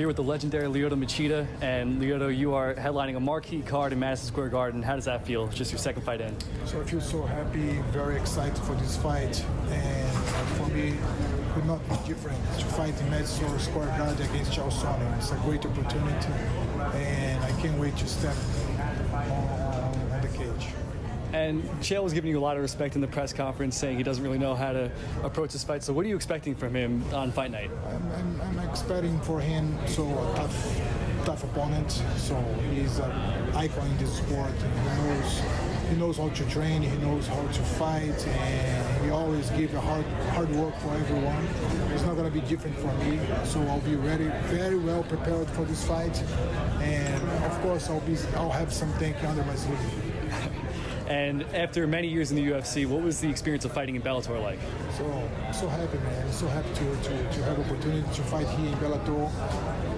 here with the legendary Lyoto Machida. And Lyoto, you are headlining a marquee card in Madison Square Garden. How does that feel? Just your second fight in. So I feel so happy, very excited for this fight. And for me, it could not be different to fight in Madison Square Garden against Chael Sonnen. It's a great opportunity, and I can't wait to step on the cage. And Chael was giving you a lot of respect in the press conference, saying he doesn't really know how to approach this fight. So what are you expecting from him on fight night? I'm expecting for him a tough opponent. So he's an icon in this sport. He knows how to train, he knows how to fight, and he always gives hard work for everyone. It's not going to be different for me. So I'll be ready, very well prepared for this fight. And of course, I'll have some thinking under my sleeve. And after many years in the UFC, what was the experience of fighting in Bellator like? So happy, man. I'm so happy to have opportunity to fight here in Bellator.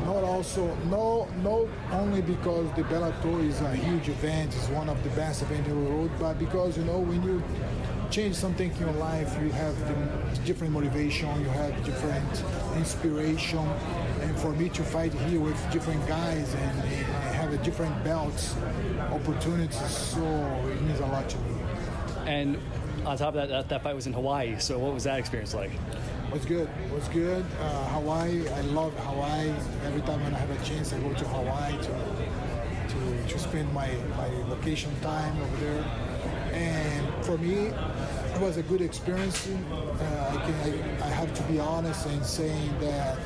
Not only because the Bellator is a huge event, it's one of the best events in the world, but because, when you change something in your life, you have the different motivation, you have different inspiration. And for me to fight here with different guys and have a different belts opportunities, so it means a lot to me. And on top of that fight was in Hawaii. So what was that experience like? It was good. Hawaii, I love Hawaii. Every time when I have a chance, I go to Hawaii to spend my vacation time over there. And for me, it was a good experience. I have to be honest in saying that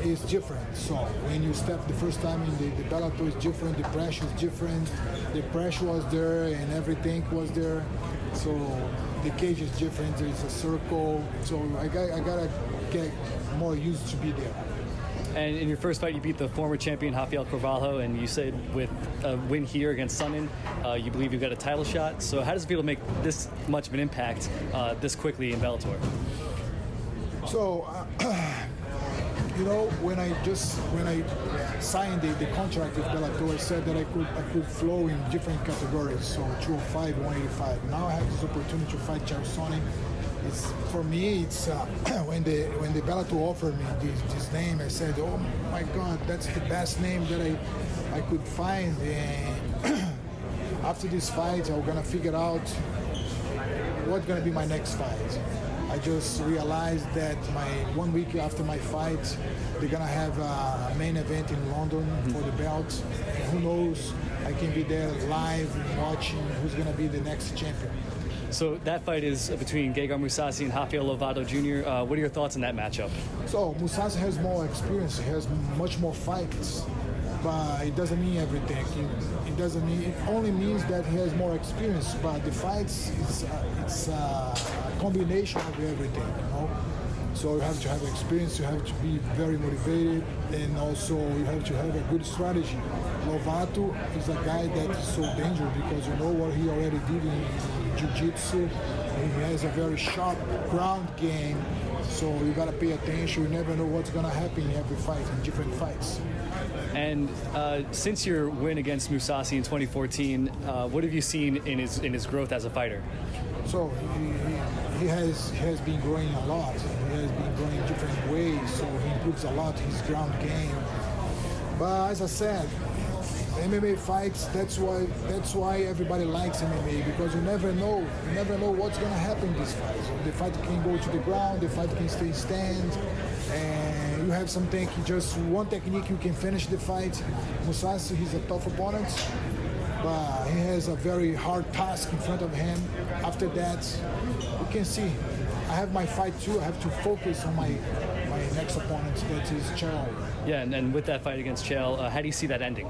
it's different. So when you step the first time in the Bellator is different, the pressure is different, the pressure was there and everything was there. So the cage is different, it's a circle. So I gotta get more used to be there. And in your first fight, you beat the former champion Rafael Carvalho, and you said with a win here against Sonnen, you believe you've got a title shot. So how does it feel to make this much of an impact this quickly in Bellator? So, when I signed the contract with Bellator, I said that I could flow in different categories, so 205, 185. Now I have this opportunity to fight Chael Sonnen. For me, it's when the Bellator offered me this name, I said, oh my God, that's the best name that I could find. And after this fight, I'm gonna figure out what's gonna be my next fight. I just realized that 1 week after my fight, they're gonna have a main event in London for the belt. And who knows? I can be there live watching who's gonna be the next champion. So that fight is between Gegard Mousasi and Rafael Lovato Jr. What are your thoughts on that matchup? So Mousasi has more experience. He has much more fights, but it doesn't mean everything. It only means that he has more experience. But the fights, it's a combination of everything. So you have to have experience. You have to be very motivated, and also you have to have a good strategy. Lovato is a guy that is so dangerous because you know what he already did in jiu-jitsu. He has a very sharp ground game, so you gotta pay attention. You never know what's gonna happen in every fight, in different fights. And since your win against Mousasi in 2014, what have you seen in his growth as a fighter? So he has been growing a lot. He has been growing in different ways, so he improves a lot his ground game. But as I said, MMA fights, that's why everybody likes MMA, because you never know what's gonna happen in this fight. So the fight can go to the ground, the fight can stay stand, and you have something, just one technique you can finish the fight. Mousasi, he's a tough opponent, but he has a very hard task in front of him. After that, you can see, I have my fight too. I have to focus on my next opponent, that is Chael. Yeah, and with that fight against Chael, how do you see that ending?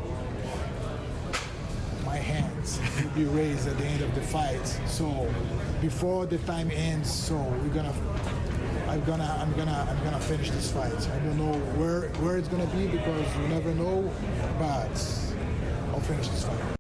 My hands will be raised at the end of the fight. So before the time ends, so I'm gonna finish this fight. I don't know where it's gonna be because you never know, but I'll finish this fight.